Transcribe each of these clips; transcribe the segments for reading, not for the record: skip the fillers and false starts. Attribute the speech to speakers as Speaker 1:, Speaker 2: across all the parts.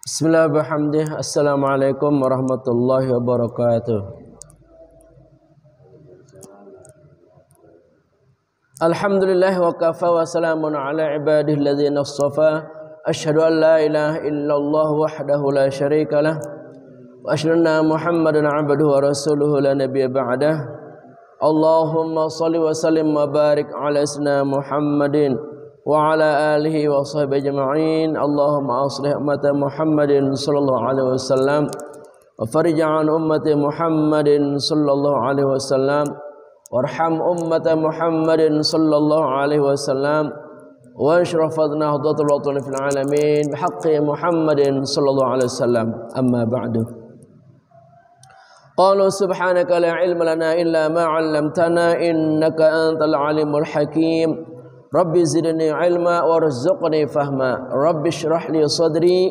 Speaker 1: Bismillahirrahmanirrahim. Assalamualaikum warahmatullahi wabarakatuh. Alhamdulillah wa kafa wa salamun ala ibadihi alladhina istafa. Asyhadu an la ilaha illallah wahdahu la syarika lah wa asyhadu anna Muhammadan abduhu wa rasuluhu la nabiyya ba'dah. Allahumma shalli wa sallim wa barik ala sayyidina Muhammadin wa ala alihi wa sahbihi ajma'in. Allahumma aslih ummata Muhammadin sallallahu alaihi wasallam wa farij an ummati Muhammadin sallallahu alaihi wasallam warham ummata Muhammadin sallallahu alaihi wasallam wa ashraf nahdatul watani fil alamin bihaqqi Muhammadin sallallahu alaihi wasallam. Amma ba'du. Qalu subhanaka la ilma lana illa ma 'allamtana innaka antal alimul hakim. Rabbi zidni ilma warzuqni fahma. Rabbi shrah li sadri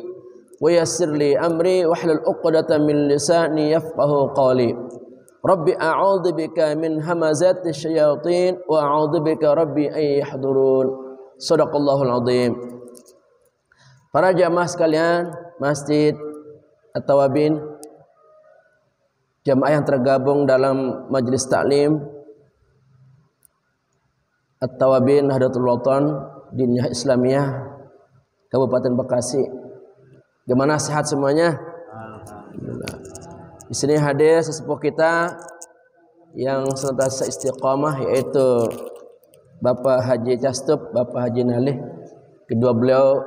Speaker 1: wa yassir li amri wahlul 'uqdatam min lisani yafqahu qawli. Rabbi a'udzu bika min hamazati syayatin wa a'udzu bika rabbi an yahdurun. Shadaqallahul azim. Para jamaah sekalian Masjid At-Tawabin, jamaah yang tergabung dalam majelis taklim At-Tawabin Nahdlatul Watan Diniyah Islamiyah Kabupaten Bekasi. Gimana, sehat semuanya? Alhamdulillah. Di sini hadir sesepuh kita yang senantiasa istiqamah, yaitu Bapak Haji Castup, Bapak Haji Nalih. Kedua beliau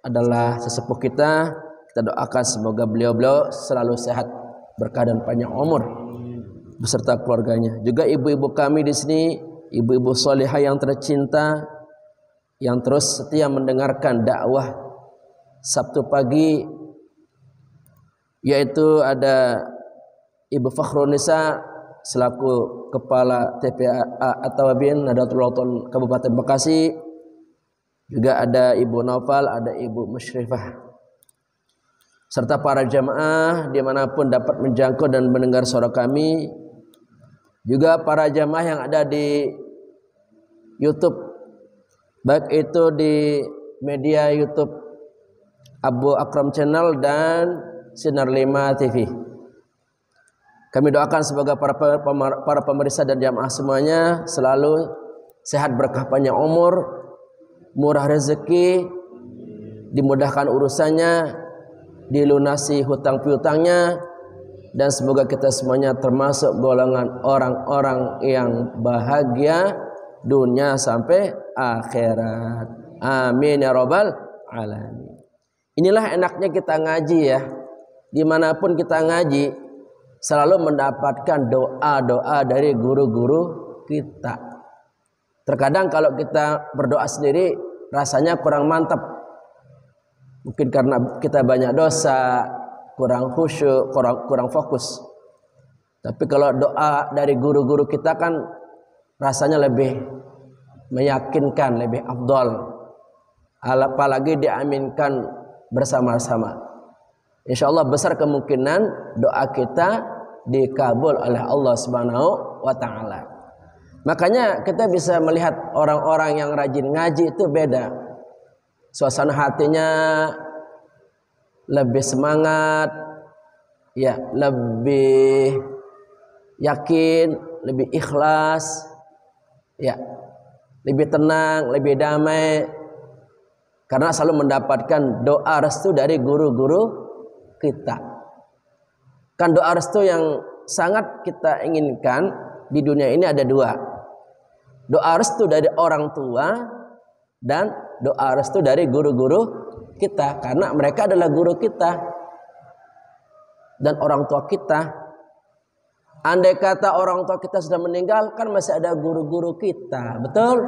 Speaker 1: adalah sesepuh kita. Kita doakan semoga beliau selalu sehat, berkah dan panjang umur beserta keluarganya. Juga ibu-ibu kami di sini, ibu-ibu salihah yang tercinta, yang terus setia mendengarkan dakwah Sabtu pagi, yaitu ada Ibu Fakhrunisa selaku Kepala TPA At-Tawabin Nahdlatul Watan Kabupaten Bekasi. Juga ada Ibu Naufal, ada Ibu Musyrifah, serta para jamaah dimanapun dapat menjangkau dan mendengar suara kami. Juga para jamaah yang ada di YouTube, baik itu di media YouTube Abu Akram Channel dan Sinar 5 TV. Kami doakan semoga para pemirsa dan jamaah semuanya selalu sehat, berkah panjang umur, murah rezeki, dimudahkan urusannya, dilunasi hutang piutangnya, dan semoga kita semuanya termasuk golongan orang-orang yang bahagia dunia sampai akhirat. Amin ya rabbal alamin. Inilah enaknya kita ngaji ya. Dimanapun kita ngaji, selalu mendapatkan doa-doa dari guru-guru kita. Terkadang kalau kita berdoa sendiri rasanya kurang mantap. Mungkin karena kita banyak dosa, kurang khusyuk, kurang fokus. Tapi kalau doa dari guru-guru kita kan rasanya lebih meyakinkan, lebih afdal. Apalagi diaminkan bersama-sama. Insyaallah besar kemungkinan doa kita dikabul oleh Allah Subhanahu wa taala. Makanya kita bisa melihat orang-orang yang rajin ngaji itu beda. Suasana hatinya lebih semangat, ya, lebih yakin, lebih ikhlas, ya, lebih tenang, lebih damai, karena selalu mendapatkan doa restu dari guru-guru kita. Kan doa restu yang sangat kita inginkan di dunia ini ada dua. Doa restu dari orang tua dan doa restu dari guru-guru kita, karena mereka adalah guru kita dan orang tua kita. Andai kata orang tua kita sudah meninggal, kan masih ada guru-guru kita, betul?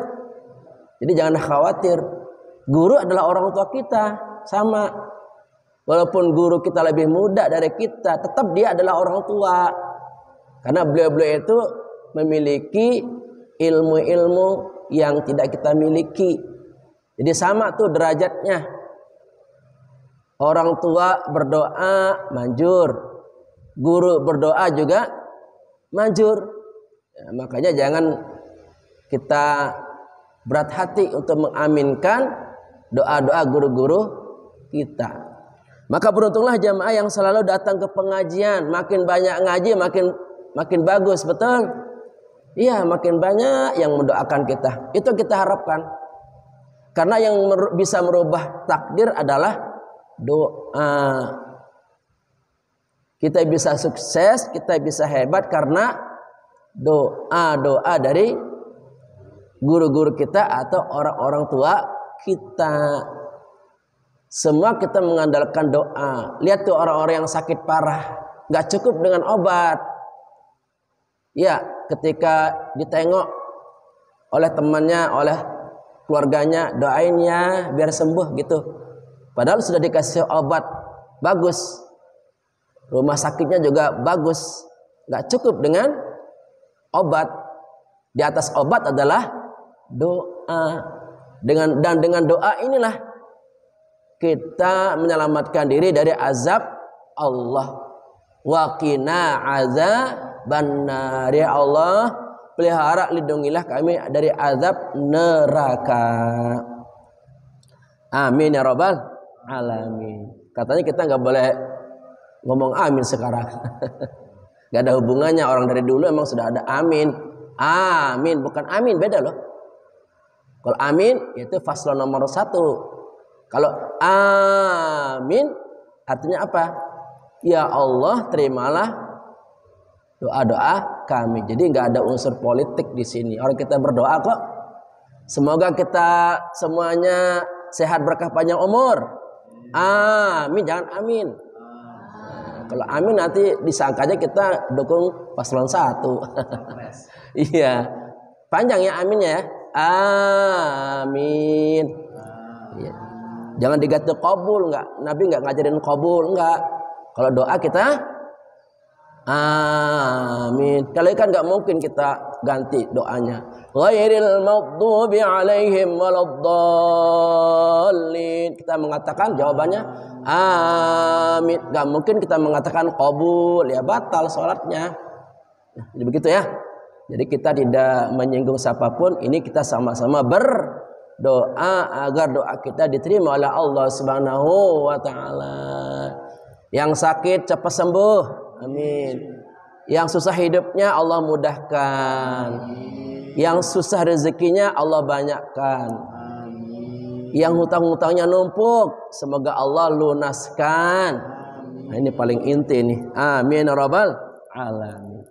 Speaker 1: Jadi jangan khawatir, guru adalah orang tua kita, sama. Walaupun guru kita lebih muda dari kita, tetap dia adalah orang tua, karena beliau-beliau itu memiliki ilmu-ilmu yang tidak kita miliki. Jadi sama tuh derajatnya. Orang tua berdoa manjur, guru berdoa juga manjur. Ya, makanya jangan kita berat hati untuk mengaminkan doa-doa guru-guru kita. Maka beruntunglah jamaah yang selalu datang ke pengajian. Makin banyak ngaji makin bagus, betul? Iya, makin banyak yang mendoakan kita. Itu kita harapkan. Karena yang bisa merubah takdir adalah doa. Kita bisa sukses, kita bisa hebat karena doa dari guru-guru kita atau orang-orang tua kita. Semua kita mengandalkan doa. Lihat tuh orang-orang yang sakit parah, nggak cukup dengan obat. Ya, ketika ditengok oleh temannya, oleh keluarganya, doain ya biar sembuh gitu. Padahal sudah dikasih obat bagus, rumah sakitnya juga bagus, nggak cukup dengan obat. Di atas obat adalah doa. Dengan doa inilah kita menyelamatkan diri dari azab Allah. Wa qina azabannar. Ya Allah, pelihara lindungilah kami dari azab neraka. Amin ya rabbal alamin. Katanya kita nggak boleh ngomong amin sekarang. Gak ada hubungannya, orang dari dulu emang sudah ada amin. Amin bukan amin, beda loh. Kalau amin itu faslon nomor 1. Kalau amin artinya apa? Ya Allah, terimalah doa-doa kami. Jadi nggak ada unsur politik di sini. Orang kita berdoa kok. Semoga kita semuanya sehat, berkah, panjang umur. Amin, jangan amin. Kalau amin nanti disangkanya kita dukung paslon 1. Iya. Panjang ya aminnya ya. Amin. Iya. Jangan diganti qabul, enggak. Nabi enggak ngajarin qabul, enggak. Kalau doa kita amin. Kalau kan enggak mungkin kita ganti doanya. Ghairil maghdubi alaihim waladdallin. Kita mengatakan jawabannya amin. Enggak mungkin kita mengatakan qabul, ya batal salatnya. Jadi begitu ya. Jadi kita tidak menyinggung siapapun, ini kita sama-sama berdoa agar doa kita diterima oleh Allah Subhanahu wa taala. Yang sakit cepat sembuh. Amin. Yang susah hidupnya Allah mudahkan. Yang susah rezekinya Allah banyakkan. Yang hutang-hutangnya numpuk, semoga Allah lunaskan. Nah, ini paling inti nih. Amin ya rabbal alamin.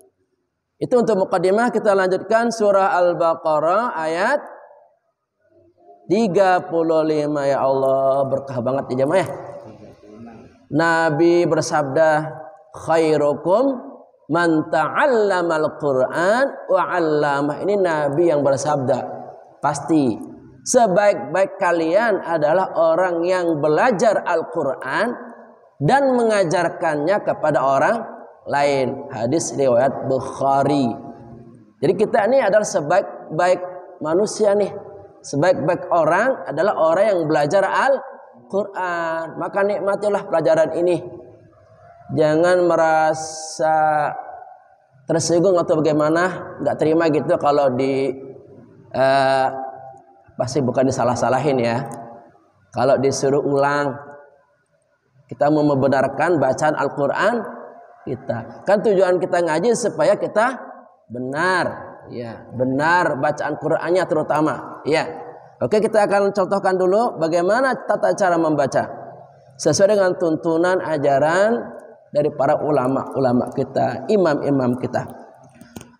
Speaker 1: Itu untuk mukadimah. Kita lanjutkan surah Al-Baqarah ayat 35. Ya Allah, berkah banget ya jemaah. Nabi bersabda, khairukum man ta'allamal Qur'an wa 'allamah. Ini Nabi yang bersabda. Pasti sebaik-baik kalian adalah orang yang belajar Al-Qur'an dan mengajarkannya kepada orang lain. Hadis riwayat Bukhari. Jadi kita ini adalah sebaik-baik manusia nih. Sebaik-baik orang adalah orang yang belajar Al-Quran. Maka nikmatilah pelajaran ini. Jangan merasa tersinggung atau bagaimana, nggak terima gitu kalau pasti bukan disalah-salahin ya. Kalau disuruh ulang, kita mau membenarkan bacaan Al-Quran kita. Kan tujuan kita ngaji supaya kita benar, ya, benar bacaan Qur'annya terutama, ya. Oke, kita akan contohkan dulu bagaimana tata cara membaca sesuai dengan tuntunan ajaran dari para ulama-ulama kita, imam-imam kita.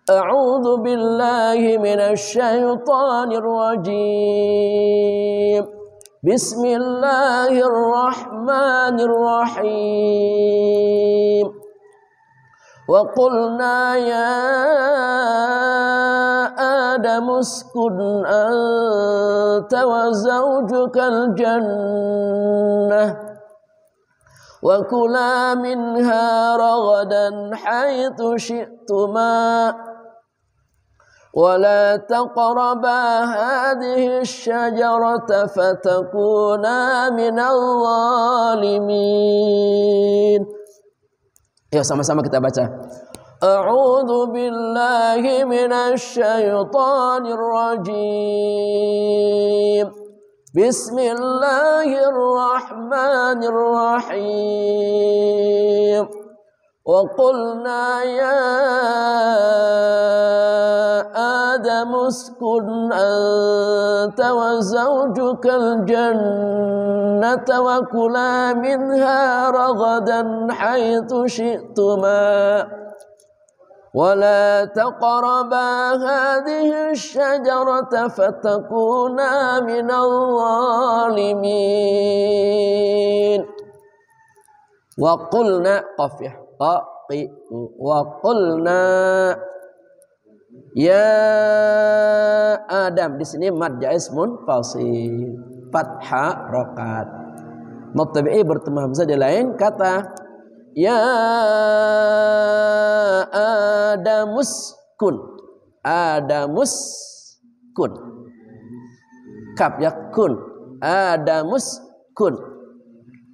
Speaker 1: A'udzu billahi minasyaitonir rajim. Bismillahirrahmanirrahim. Wa qulna ya Adam uskun anta wa zawjukal jannah wa kula minha ragadan haitsu syi'tuma wa la taqraba hadhihi asy-syajarata fatakuna minal zalimin. Yuk sama-sama kita baca. A'udzu billahi minasy syaithanir rajim. Bismillahirrahmanirrahim. Wa qulna ya Adam uskun anta wa zawjukal jannata wa kula minha ragadan haitsu syi'tuma wa la taqraba hadhihi asy-syajarata fatakuna minal zalimin. Wa qulna qaf ya wa qulna ya Adam, di sini mad jaiz munfasil fathah rokat. Mubtada'i bertemu hamzah di lain kata. Ya Adamus kun. Adamus kun. Kaf ya kun. Adamus kun.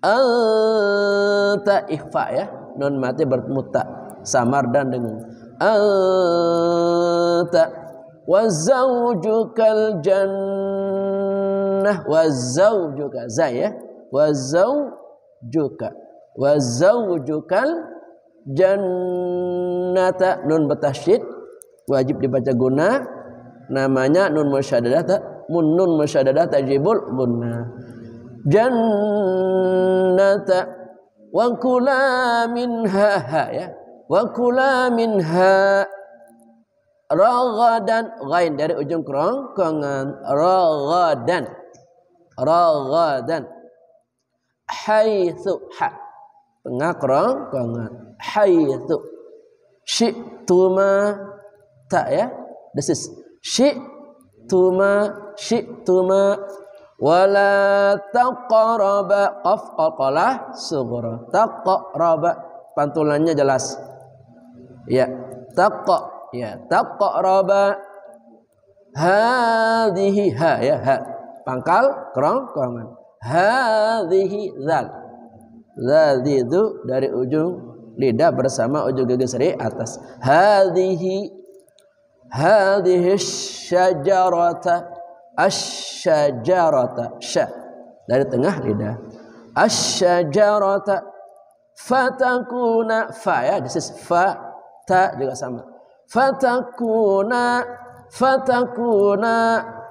Speaker 1: Anta ikhfa ya. Nun mati bertemu ta. Samar dan dengung. Anta wa zawjukal jannah wa zawjuka za ya wa zawjuka wa zawjukal jannata nun batasyid wajib dibaca guna namanya nun musyaddadah nun musyaddadah tajibul guna jannata wa kula minha ya wa kula minha ragadan ghain dari ujung kerongkongan ragadan haitsu ha tengah kerongkongan haitsu syi'tuma ta ya this is syi'tuma wala taqraba qaf qalqalah sughra taqraba pantulannya jelas ya taqraba hadhihi ha ya ha pangkal kerongkongan hadhihi zal itu dari ujung lidah bersama ujung gigi seri atas hadhihi asyajarata sya dari tengah lidah asyajarata fatakuna fa ya this is fa ta juga sama fatakuna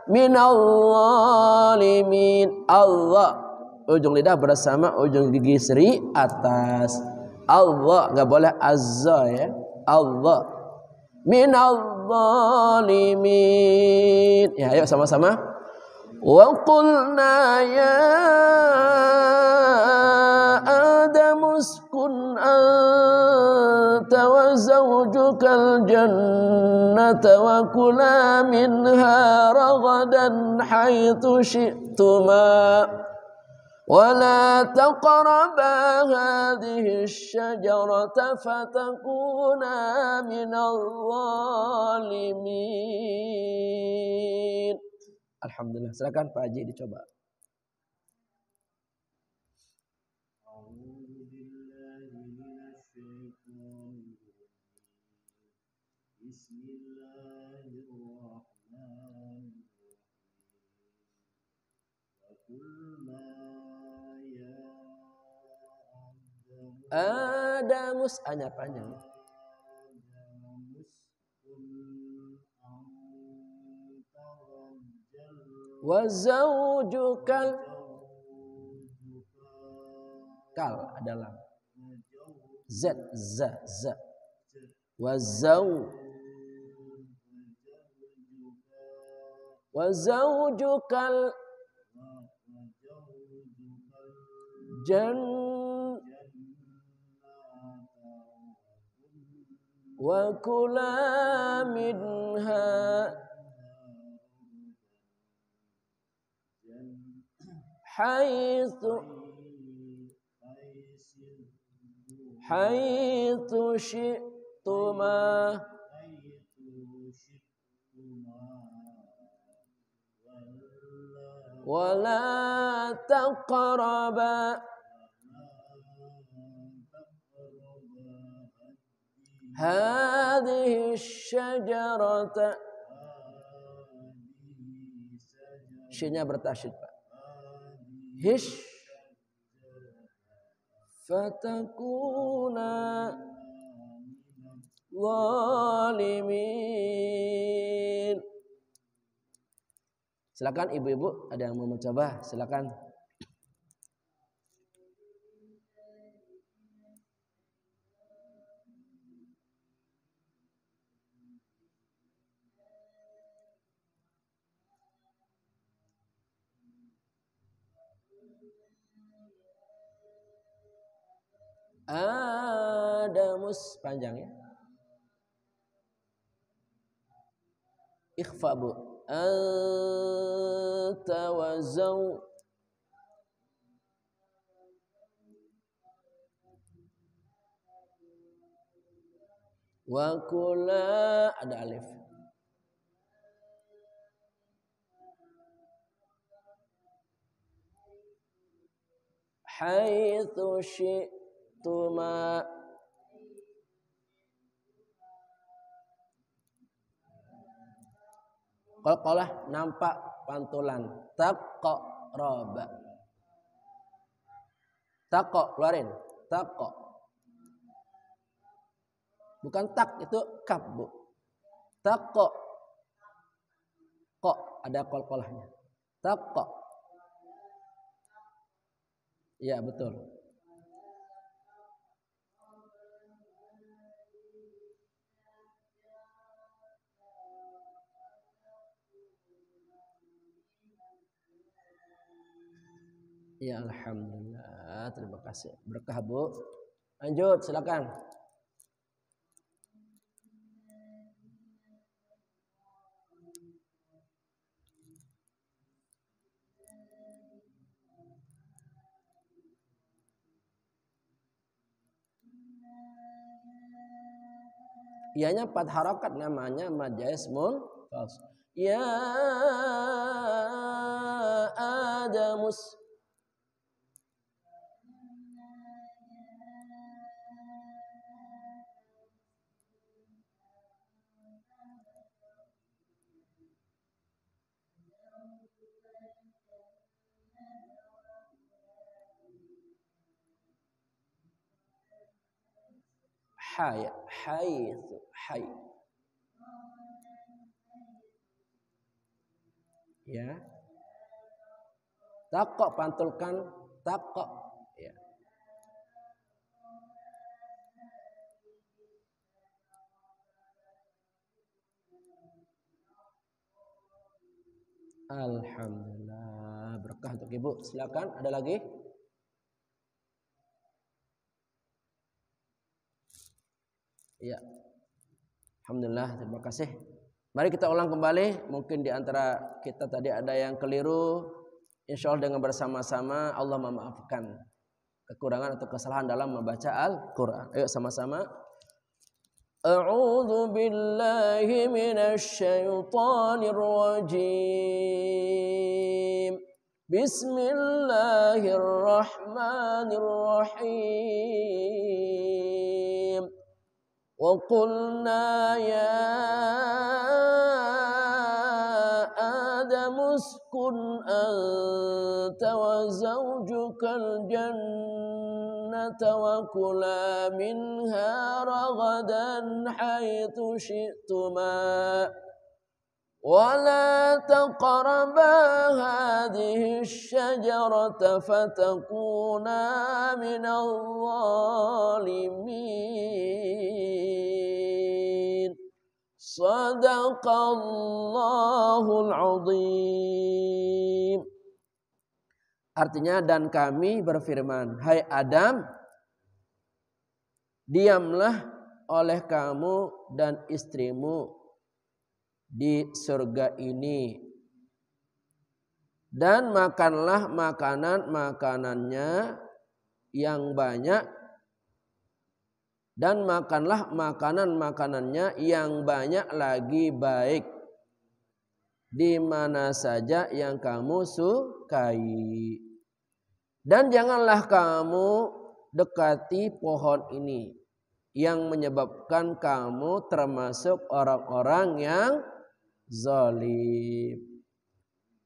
Speaker 1: minal zalimin Allah ujung lidah bersama ujung gigi seri atas Allah enggak boleh azza ya Allah minal zalimin ya ayo sama-sama wa qulna ya Adam uskun anta wa zawjukal jannata wa kula minha ragadan haitsu syi'tuma wa la taqraba hadhihi asy-syajarata fatakuna minal zalimin. Alhamdulillah, silakan Pak Haji dicoba. Adamus hanya panjang. Wa zaujukal kal adalah z wa zaujukal wa kula minha haitsu syi'tuma wala taqraba hadhihi asy-syajarata. Syinya bertasyid Pak. hish fatakuna zalimin. Silakan ibu-ibu, ada yang mau mencoba? Silakan. Adamus panjang ya. Ikhfa bu. Anta wa zaw. Wa kula ada alif. Haitsu syi'tuma. Qalqalah nampak pantulan. Taqraba. Taqo keluarin. Taqo. Bukan tak, itu kaf, Bu. Taqo. Kok ada qalqalahnya. Taqo. Iya, betul. Ya alhamdulillah, terima kasih. Berkah Bu. Lanjut, silakan. Ianya 4 harakat namanya mad ismul fals. Ya Adamus. Hay, haitsu, hay. Ya. Taqo pantulkan, taqo. Ya. Alhamdulillah, berkah untuk Ibu. Silakan, ada lagi? Ya. Alhamdulillah, terima kasih. Mari kita ulang kembali. Mungkin di antara kita tadi ada yang keliru. Insya Allah dengan bersama-sama Allah memaafkan kekurangan atau kesalahan dalam membaca Al-Quran. Ayo sama-sama. A'udzu billahi minasy syaithanir rajim. Bismillahirrahmanirrahim. Wa qulna ya Adam uskun anta wa zawjukal jannata wa kula minha ragadan haitsu syi'tuma wa la taqraba hadhihi asy-syajarata fatakuna minadh dhalimin. Sadaqallahul azim. Artinya, dan kami berfirman, hai Adam, diamlah oleh kamu dan istrimu di surga ini, dan makanlah makanan-makanannya yang banyak, dan makanlah makanan-makanannya yang banyak lagi baik di mana saja yang kamu sukai. Dan janganlah kamu dekati pohon ini yang menyebabkan kamu termasuk orang-orang yang zalim.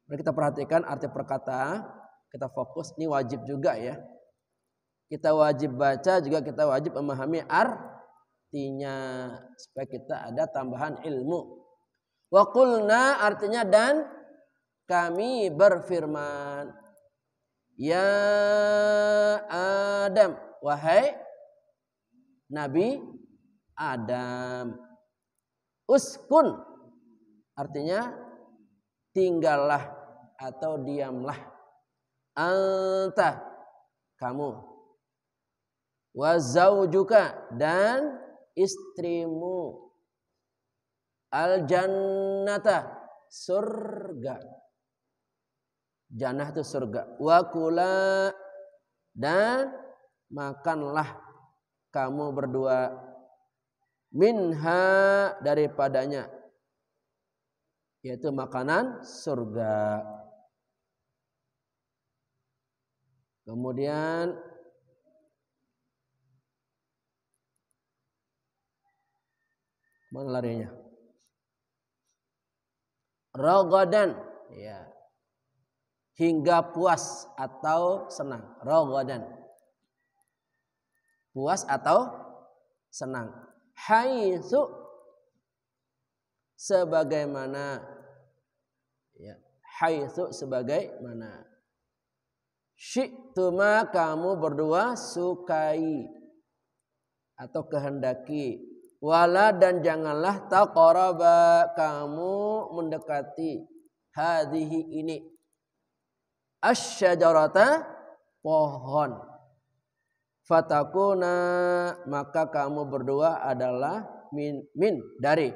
Speaker 1: Mari kita perhatikan arti perkataan kita fokus, ini wajib juga ya. Kita wajib baca juga, kita wajib memahami artinya supaya kita ada tambahan ilmu. Wa qulna artinya dan kami berfirman, ya Adam, wahai Nabi Adam, uskun artinya tinggallah atau diamlah, anta kamu, wa zaujuka dan istrimu, al jannata surga, jannah itu surga, wa kula dan makanlah kamu berdua, minha daripadanya, yaitu makanan surga. Kemudian mana larinya? Ragadan, ya, hingga puas atau senang. Ragadan, puas atau senang. Haitsu sebagaimana, ya, haitsu sebagaimana, syi'tuma kamu berdua sukai atau kehendaki, wala dan janganlah taqraba kamu mendekati, hadhihi ini, asyajarata pohon, fatakuna maka kamu berdua adalah min dari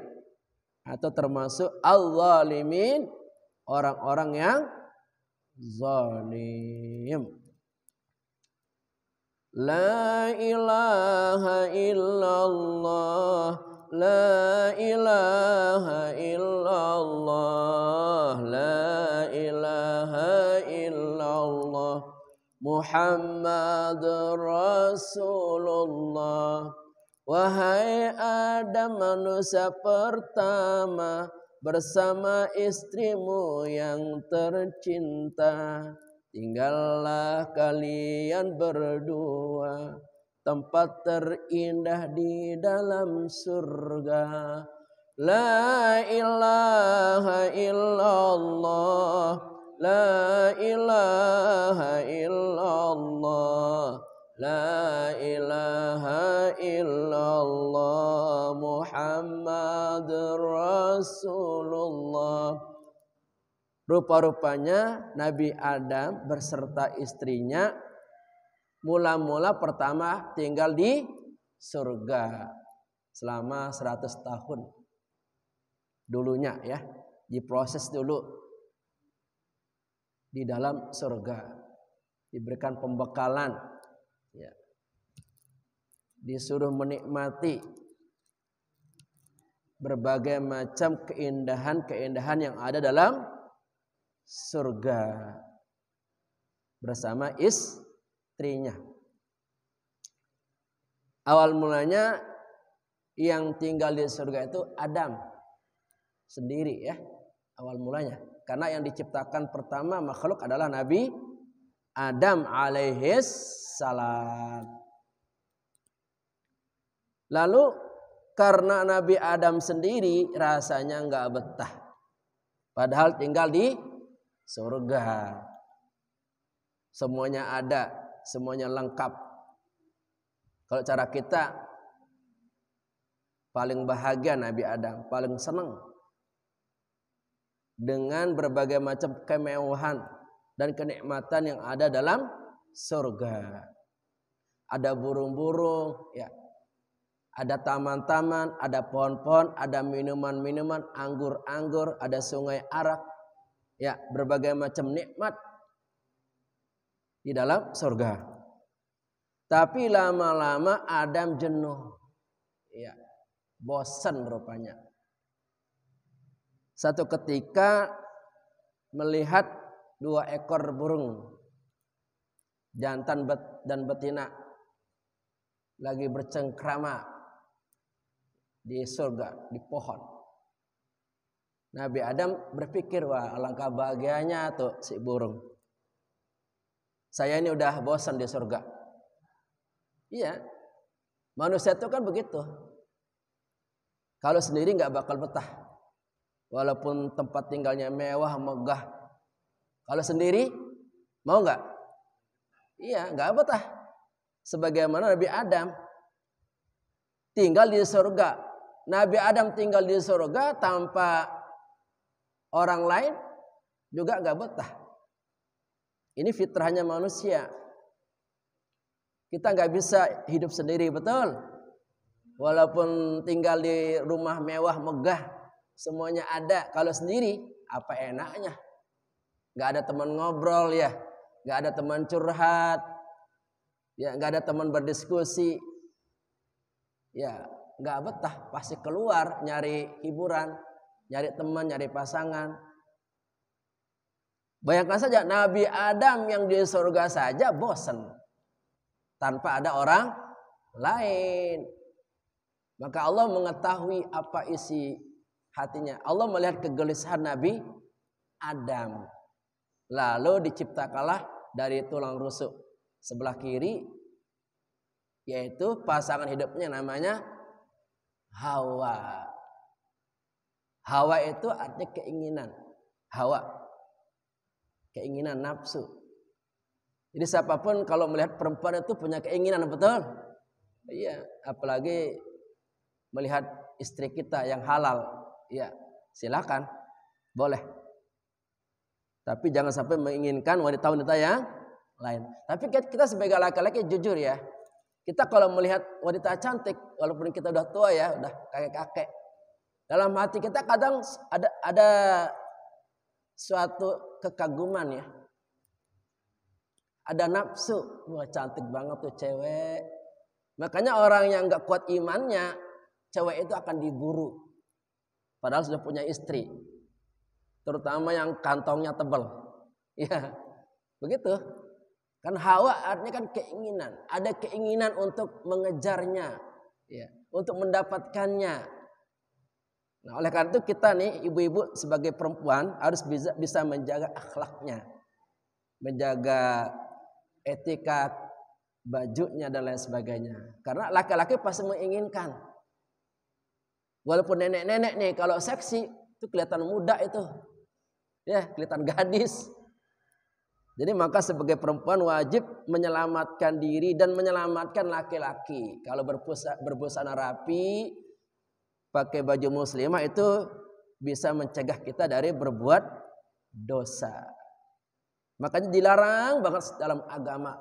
Speaker 1: atau termasuk al-zalimin, orang-orang yang zalim. La ilaha illallah, la ilaha illallah, la ilaha illallah, Muhammadur Rasulullah. Wahai Adam, manusia pertama, bersama istrimu yang tercinta, tinggallah kalian berdua, tempat terindah di dalam surga. La ilaha illallah, la ilaha illallah, la ilaha illallah, Muhammadur Rasulullah. Rupa-rupanya Nabi Adam berserta istrinya mula-mula pertama tinggal di surga selama 100 tahun. Dulunya ya, diproses dulu di dalam surga, diberikan pembekalan, ya, disuruh menikmati berbagai macam keindahan-keindahan yang ada dalam surga bersama istrinya. Awal mulanya yang tinggal di surga itu Adam sendiri ya, awal mulanya. Karena yang diciptakan pertama makhluk adalah Nabi Adam alaihis salam. Lalu karena Nabi Adam sendiri rasanya nggak betah, padahal tinggal di surga, semuanya ada, semuanya lengkap. Kalau cara kita paling bahagia Nabi Adam, paling senang dengan berbagai macam kemewahan dan kenikmatan yang ada dalam surga. Ada burung-burung, ya, ada taman-taman, ada pohon-pohon, ada minuman-minuman, anggur-anggur, ada sungai arak, ya, berbagai macam nikmat di dalam surga. Tapi lama-lama Adam jenuh, ya, bosan rupanya. Satu ketika melihat 2 ekor burung, jantan dan betina, lagi bercengkrama di surga, di pohon. Nabi Adam berpikir, wah alangkah bahagianya tuh si burung. saya ini udah bosan di surga. Iya, manusia itu kan begitu. Kalau sendiri nggak bakal betah, walaupun tempat tinggalnya mewah, megah. Kalau sendiri mau nggak? Iya, nggak betah. Sebagaimana Nabi Adam tinggal di surga. Nabi Adam tinggal di surga tanpa orang lain juga nggak betah. Ini fitrahnya manusia. Kita nggak bisa hidup sendiri, betul. Walaupun tinggal di rumah mewah megah, semuanya ada. Kalau sendiri, apa enaknya? Nggak ada teman ngobrol ya, nggak ada teman curhat, ya nggak ada teman berdiskusi, ya nggak betah. Pasti keluar nyari hiburan, nyari teman, nyari pasangan. Bayangkan saja Nabi Adam yang di surga saja bosan tanpa ada orang lain. Maka Allah mengetahui apa isi hatinya. Allah melihat kegelisahan Nabi Adam. Lalu diciptakanlah dari tulang rusuk sebelah kiri, yaitu pasangan hidupnya namanya Hawa. Hawa itu artinya keinginan. Hawa, keinginan, nafsu. Jadi siapapun kalau melihat perempuan itu punya keinginan, betul? Iya, apalagi melihat istri kita yang halal. Iya, silakan, boleh. Tapi jangan sampai menginginkan wanita-wanita yang lain. Tapi kita sebagai laki-laki jujur ya, kita kalau melihat wanita cantik, walaupun kita udah tua ya, udah kakek-kakek, dalam hati kita kadang ada suatu kekaguman ya. Ada nafsu, wah cantik banget tuh cewek. Makanya orang yang nggak kuat imannya, cewek itu akan diburu. Padahal sudah punya istri. Terutama yang kantongnya tebal. Ya, begitu. Kan Hawa artinya kan keinginan. Ada keinginan untuk mengejarnya. Ya, untuk mendapatkannya. Nah, oleh karena itu kita nih ibu-ibu sebagai perempuan harus bisa menjaga akhlaknya. Menjaga etika bajunya dan lain sebagainya. Karena laki-laki pasti menginginkan. Walaupun nenek-nenek nih kalau seksi itu kelihatan muda itu. Ya, kelihatan gadis. Jadi maka sebagai perempuan wajib menyelamatkan diri dan menyelamatkan laki-laki. Kalau berbusana rapi, pakai baju muslimah itu bisa mencegah kita dari berbuat dosa. Makanya dilarang banget dalam agama.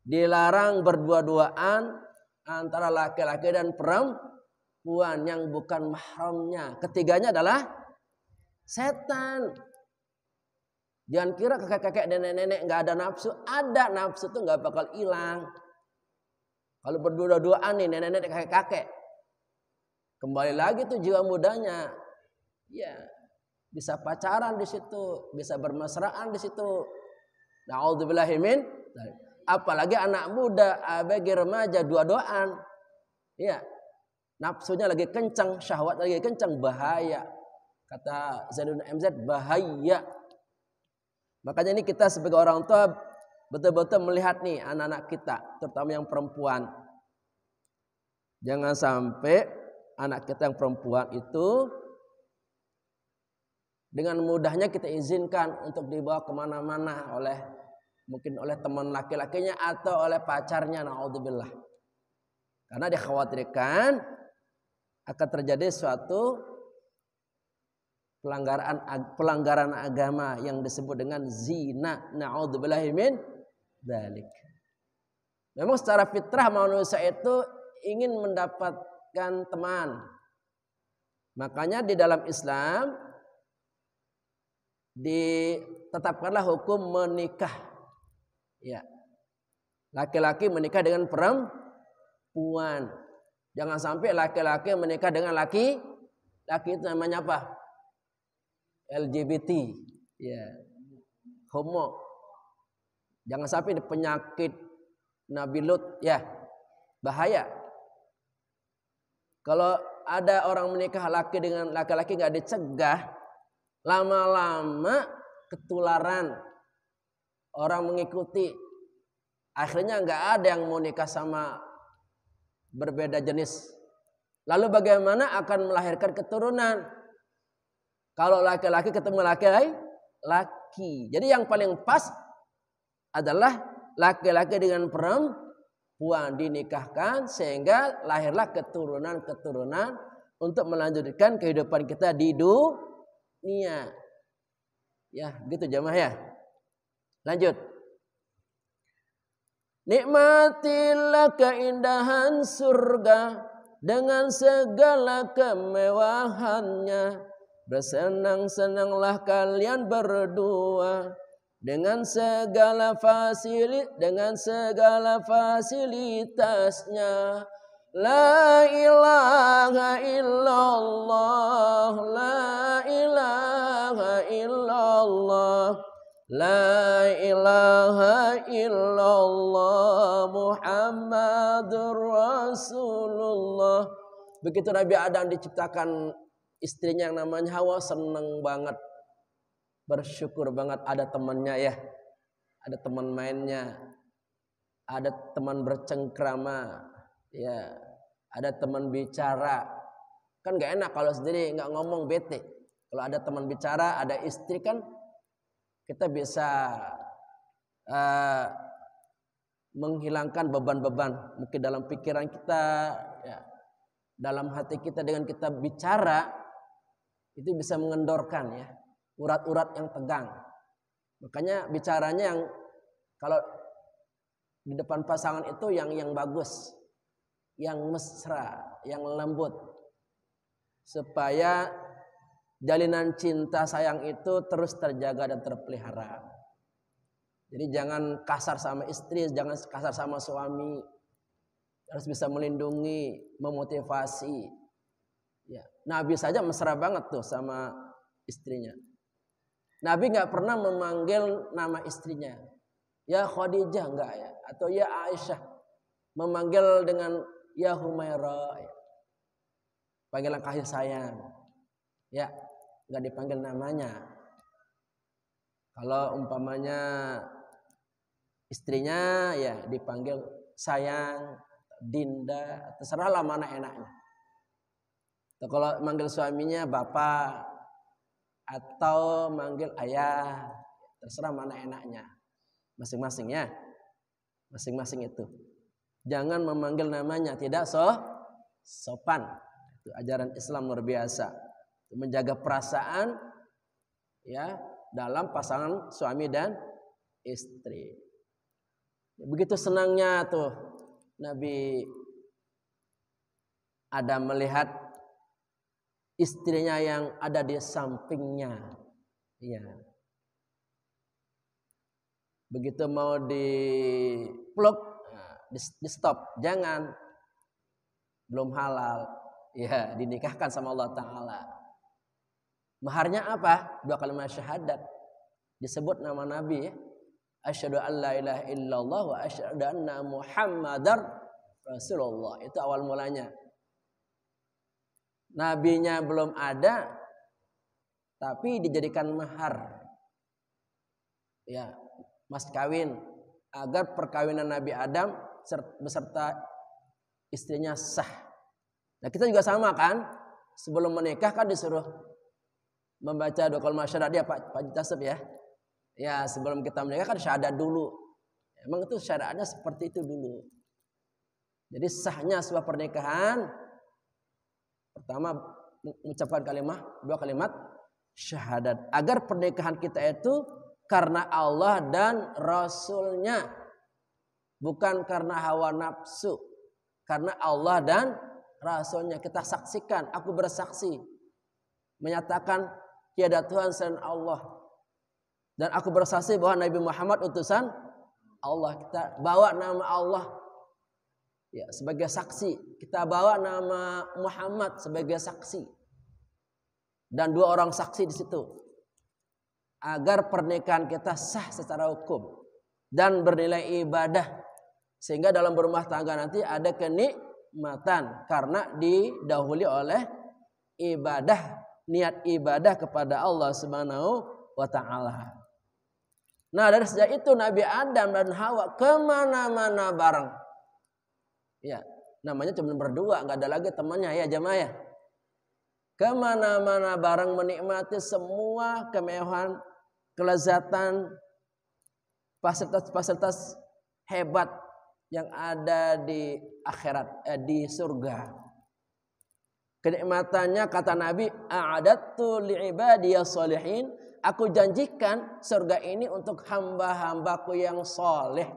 Speaker 1: Dilarang berdua-duaan antara laki-laki dan perempuan yang bukan mahramnya. Ketiganya adalah setan. Jangan kira kakek-kakek dan nenek-nenek nggak ada nafsu. Ada nafsu tuh nggak bakal hilang. Kalau berdua-duaan nih nenek-nenek kakek-kakek, kembali lagi tuh jiwa mudanya. Ya, bisa pacaran di situ, bisa bermesraan di situ. Na'udzubillahi min. Apalagi anak muda, abg remaja dua-duaan. Ya, nafsunya lagi kencang, syahwat lagi kencang, bahaya. Kata Zainuddin MZ, bahaya. Makanya ini kita sebagai orang tua betul-betul melihat nih anak-anak kita, terutama yang perempuan. Jangan sampai anak kita yang perempuan itu dengan mudahnya kita izinkan untuk dibawa kemana-mana mungkin oleh teman laki-lakinya atau oleh pacarnya, naudzubillah. Karena dikhawatirkan akan terjadi suatu pelanggaran agama yang disebut dengan zina, naudzubillahi min dzalik. Memang secara fitrah manusia itu ingin mendapatkan teman. Makanya di dalam Islam ditetapkanlah hukum menikah. Ya. Laki-laki menikah dengan perempuan. Jangan sampai laki-laki menikah dengan laki itu namanya apa? LGBT. Ya. Homo. Jangan sampai penyakit Nabi Lut, ya. Bahaya. Kalau ada orang menikah laki dengan laki-laki enggak dicegah, lama-lama ketularan. orang mengikuti. Akhirnya nggak ada yang mau nikah sama berbeda jenis. Lalu bagaimana akan melahirkan keturunan? Kalau laki-laki ketemu laki-laki. Jadi yang paling pas adalah laki-laki dengan perempuan dinikahkan sehingga lahirlah keturunan-keturunan untuk melanjutkan kehidupan kita di dunia. Ya, begitu jamaah ya. Lanjut. Nikmatilah keindahan surga dengan segala kemewahannya. Bersenang-senanglah kalian berdua dengan segala fasilitasnya. La ilaha illallah, la ilaha illallah, la ilaha illallah Muhammadur Rasulullah. Begitu Nabi Adam diciptakan istrinya yang namanya Hawa, seneng banget, bersyukur banget ada temannya ya, ada teman mainnya, ada teman bercengkrama, ya, ada teman bicara. Kan gak enak kalau sendiri nggak ngomong, bete. Kalau ada teman bicara, ada istri kan kita bisa menghilangkan beban-beban mungkin dalam pikiran kita, ya, dalam hati kita. Dengan kita bicara itu bisa mengendorkan ya urat-urat yang tegang. Makanya bicaranya yang kalau di depan pasangan itu yang bagus, yang mesra, yang lembut, supaya jalinan cinta sayang itu terus terjaga dan terpelihara. Jadi jangan kasar sama istri, jangan kasar sama suami. Harus bisa melindungi, memotivasi. Ya, Nabi saja mesra banget tuh sama istrinya. Nabi nggak pernah memanggil nama istrinya, ya Khadijah, enggak ya, atau ya Aisyah. Memanggil dengan ya Humaira, ya. Panggilan kasih sayang. Ya, nggak dipanggil namanya. Kalau umpamanya istrinya ya dipanggil sayang, Dinda, terserahlah mana enaknya. Atau kalau manggil suaminya bapak atau manggil ayah, terserah mana enaknya. Masing-masing ya. Masing-masing itu. Jangan memanggil namanya, tidak sopan. Itu ajaran Islam luar biasa. Menjaga perasaan ya dalam pasangan suami dan istri. Begitu senangnya tuh Nabi Adam melihat istrinya yang ada di sampingnya. Ya. Begitu mau dipeluk, di stop, jangan, belum halal. Ya, dinikahkan sama Allah Ta'ala. Maharnya apa? 2 kalimat syahadat. Disebut nama Nabi ya. Asyhadu an la ilaha illallah wa asyhadu anna Muhammadar Rasulullah. Itu awal mulanya. Nabinya belum ada, tapi dijadikan mahar. Ya, mas kawin agar perkawinan Nabi Adam beserta istrinya sah. Nah, kita juga sama kan? Sebelum menikah kan disuruh membaca 2 kalimat syahadat dia Pak Tasib ya. Ya, sebelum kita menikah kan syahadat dulu. Emang itu syahadatnya seperti itu dulu. Jadi sahnya sebuah pernikahan pertama mengucapkan 2 kalimat syahadat. Agar pernikahan kita itu karena Allah dan Rasulnya, bukan karena hawa nafsu. Karena Allah dan Rasulnya kita saksikan. Aku bersaksi menyatakan tiada Tuhan selain Allah. Dan aku bersaksi bahwa Nabi Muhammad utusan Allah. Kita bawa nama Allah ya sebagai saksi. Kita bawa nama Muhammad sebagai saksi. Dan 2 orang saksi di situ. Agar pernikahan kita sah secara hukum dan bernilai ibadah. Sehingga dalam berumah tangga nanti ada kenikmatan karena didahului oleh ibadah, niat ibadah kepada Allah Subhanahu wa Ta'ala. Nah dari sejak itu Nabi Adam dan Hawa kemana-mana bareng. Ya, namanya cuma berdua, nggak ada lagi temannya ya jamaah ya. Kemana-mana bareng menikmati semua kemewahan, kelezatan, fasilitas-fasilitas hebat yang ada di akhirat, di surga. Kenikmatannya kata Nabi, a'adattu li'ibadiyas sholihin, aku janjikan surga ini untuk hamba-hambaku yang soleh.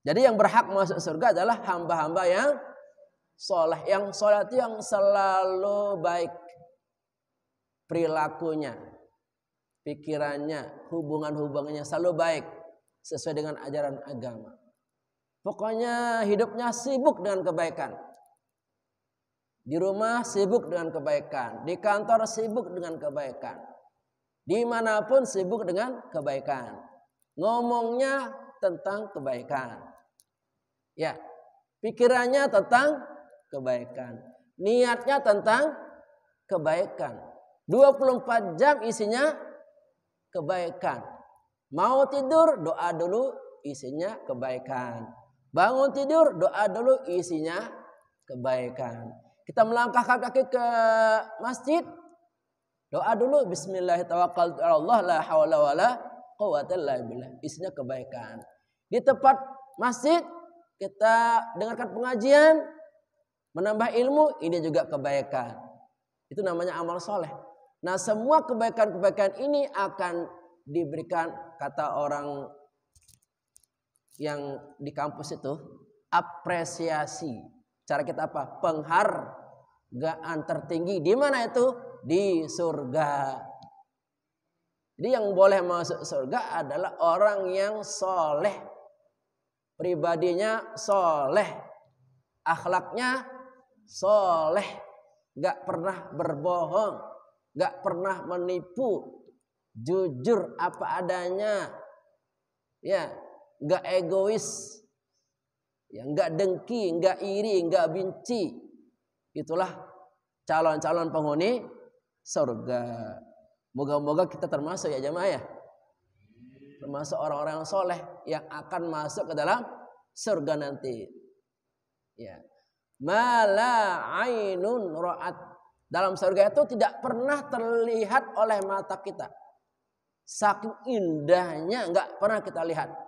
Speaker 1: Jadi yang berhak masuk surga adalah hamba-hamba yang soleh. Yang soleh itu yang selalu baik perilakunya, pikirannya, hubungan-hubungannya selalu baik sesuai dengan ajaran agama. Pokoknya hidupnya sibuk dengan kebaikan. Di rumah sibuk dengan kebaikan, di kantor sibuk dengan kebaikan, dimanapun sibuk dengan kebaikan. Ngomongnya tentang kebaikan, ya, pikirannya tentang kebaikan, niatnya tentang kebaikan. 24 jam isinya kebaikan. Mau tidur doa dulu isinya kebaikan. Bangun tidur doa dulu isinya kebaikan. Kita melangkahkan kaki ke masjid, doa dulu bismillahirrahmanirrahim, la haula wala quwwata illa billah, isinya kebaikan. Di tempat masjid kita dengarkan pengajian, menambah ilmu, ini juga kebaikan. Itu namanya amal soleh. Nah semua kebaikan-kebaikan ini akan diberikan, kata orang yang di kampus itu, apresiasi. Cara kita apa? Penghargaan tertinggi. Di mana itu? Di surga. Jadi yang boleh masuk surga adalah orang yang soleh. Pribadinya soleh. Akhlaknya soleh. Gak pernah berbohong. Gak pernah menipu. Jujur apa adanya. Ya, gak egois. Ya, enggak dengki, enggak iri, enggak benci. Itulah calon-calon penghuni surga. Moga-moga kita termasuk ya jemaah ya. Termasuk orang-orang yang soleh yang akan masuk ke dalam surga nanti. Ya. Mala ainun ra'at. Dalam surga itu tidak pernah terlihat oleh mata kita. Saking indahnya enggak pernah kita lihat.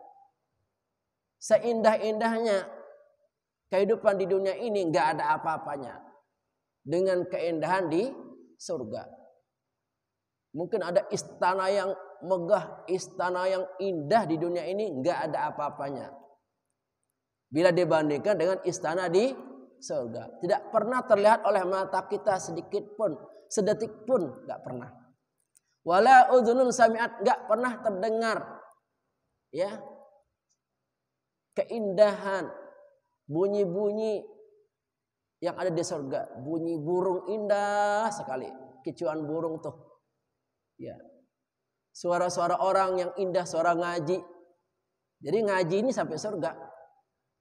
Speaker 1: Seindah-indahnya kehidupan di dunia ini nggak ada apa-apanya dengan keindahan di surga. Mungkin ada istana yang megah, istana yang indah di dunia ini nggak ada apa-apanya bila dibandingkan dengan istana di surga. Tidak pernah terlihat oleh mata kita sedikit pun, sedetik pun nggak pernah. Wala udhunun sami'at, nggak pernah terdengar, ya. Keindahan bunyi-bunyi yang ada di surga, bunyi burung indah sekali, kicauan burung tuh, ya, suara-suara orang yang indah, suara ngaji. Jadi ngaji ini sampai surga.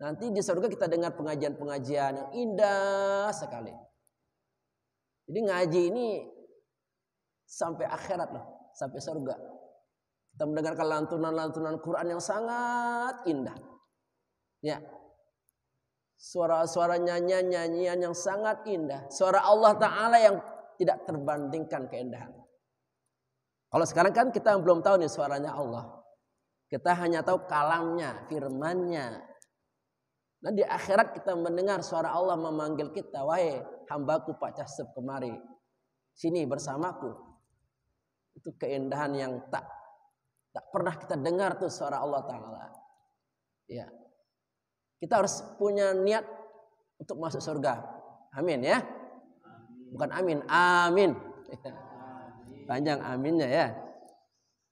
Speaker 1: Nanti di surga kita dengar pengajian-pengajian yang indah sekali. Jadi ngaji ini sampai akhirat loh, sampai surga. Kita mendengarkan lantunan-lantunan Quran yang sangat indah. Ya, suara-suara nyanyian yang sangat indah. Suara Allah Ta'ala yang tidak terbandingkan keindahan. Kalau sekarang kan kita belum tahu nih suaranya Allah. Kita hanya tahu kalamnya, firmannya. Nah di akhirat kita mendengar suara Allah memanggil kita. Wahai hambaku Pak Casep kemari. Sini bersamaku. Itu keindahan yang tak pernah kita dengar tuh suara Allah Ta'ala. Ya. Kita harus punya niat untuk masuk surga. Amin ya. Bukan amin, amin. Panjang aminnya ya.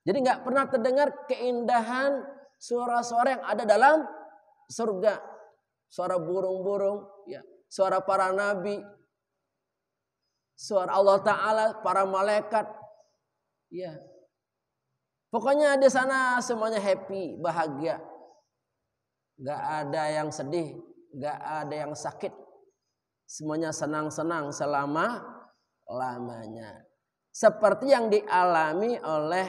Speaker 1: Jadi nggak pernah terdengar keindahan suara-suara yang ada dalam surga. Suara burung-burung, ya, suara para nabi, suara Allah Ta'ala, para malaikat. Ya. Pokoknya di sana semuanya happy, bahagia. Gak ada yang sedih, gak ada yang sakit. Semuanya senang-senang selama-lamanya. Seperti yang dialami oleh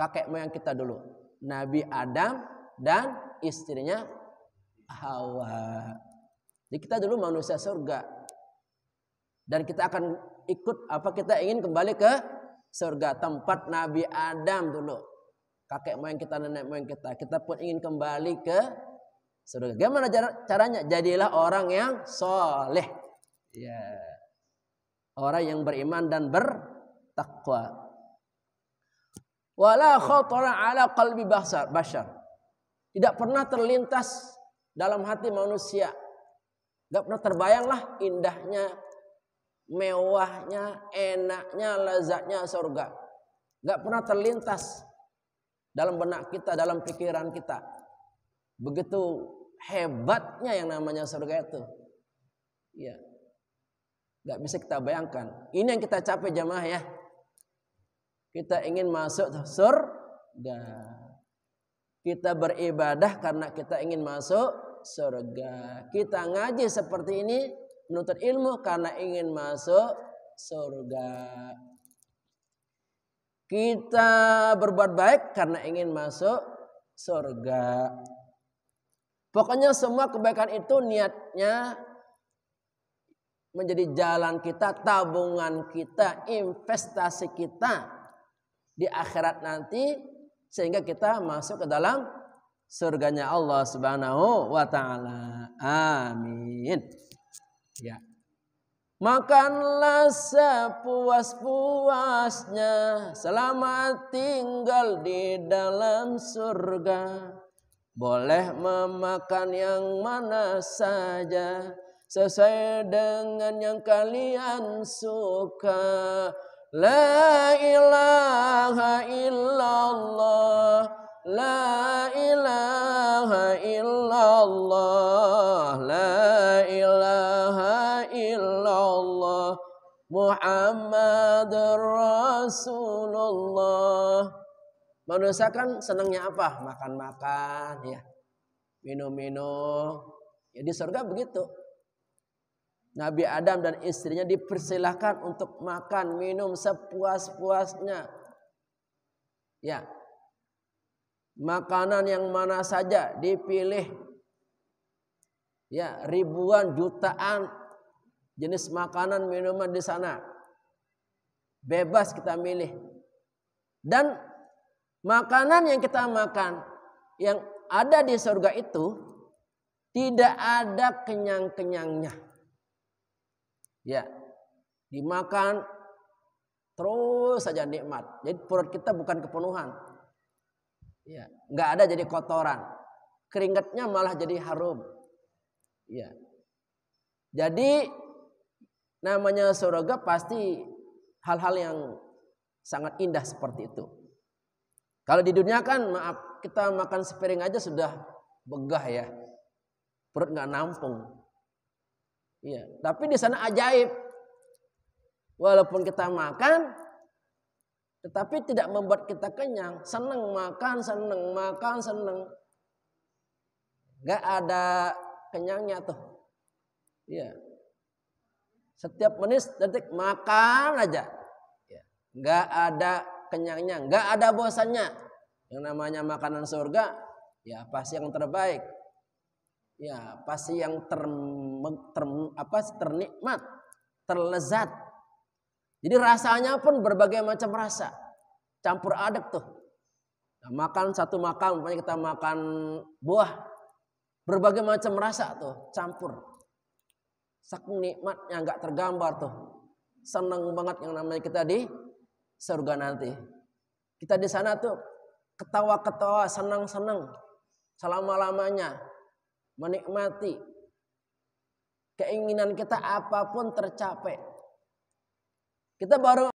Speaker 1: kakek moyang kita dulu, Nabi Adam dan istrinya Hawa. Jadi kita dulu manusia surga. Dan kita akan ikut kita ingin kembali ke surga, tempat Nabi Adam dulu. Kakek moyang kita, nenek moyang kita. Kita pun ingin kembali ke surga. Gimana caranya? Jadilah orang yang soleh. Ya. Orang yang beriman dan bertakwa. Wala khatara ala qalbi bashar. Tidak pernah terlintas dalam hati manusia. Gak pernah terbayanglah indahnya, mewahnya, enaknya, lezatnya surga. Gak pernah terlintas dalam benak kita, dalam pikiran kita. Begitu hebatnya yang namanya surga itu. Ya. Gak bisa kita bayangkan. Ini yang kita capai jamaah ya. Kita ingin masuk surga. Kita beribadah karena kita ingin masuk surga. Kita ngaji seperti ini, menuntut ilmu karena ingin masuk surga. Kita berbuat baik karena ingin masuk surga. Pokoknya semua kebaikan itu niatnya menjadi jalan kita, tabungan kita, investasi kita di akhirat nanti, sehingga kita masuk ke dalam surganya Allah Subhanahu wa taala. Amin. Ya. Makanlah sepuas-puasnya, selamat tinggal di dalam surga. Boleh memakan yang mana saja, sesuai dengan yang kalian suka. La ilaha illallah, la ilaha illallah, la ilaha illallah, Muhammadur Rasulullah. Manusia kan senangnya apa? Makan-makan, ya, minum-minum. Ya di surga begitu. Nabi Adam dan istrinya dipersilahkan untuk makan, minum sepuas-puasnya. Ya. Makanan yang mana saja dipilih. Ya, ribuan, jutaan jenis makanan, minuman di sana. Bebas kita milih. Dan makanan yang kita makan yang ada di surga itu tidak ada kenyang-kenyangnya. Ya, dimakan terus saja nikmat. Jadi perut kita bukan kepenuhan. Ya, nggak ada jadi kotoran. Keringatnya malah jadi harum. Ya. Jadi namanya surga pasti hal-hal yang sangat indah seperti itu. Kalau di dunia kan maaf, kita makan sepiring aja sudah begah ya. Perut nggak nampung. Iya, tapi di sana ajaib. Walaupun kita makan, tetapi tidak membuat kita kenyang. Senang makan, senang makan, senang. Gak ada kenyangnya tuh. Iya. Setiap menit, detik makan aja. Gak ada kenyangnya, gak ada bosannya. Yang namanya makanan surga, ya pasti yang terbaik. Ya, pasti yang ternikmat, terlezat. Jadi rasanya pun berbagai macam rasa. Campur aduk tuh. Nah, makan satu makan, umpamanya kita makan buah. Berbagai macam rasa tuh, campur. Saking nikmatnya enggak tergambar tuh. Senang banget yang namanya kita di surga nanti. Kita di sana tuh ketawa-ketawa, senang-senang selama-lamanya. Menikmati keinginan kita apapun tercapai. Kita baru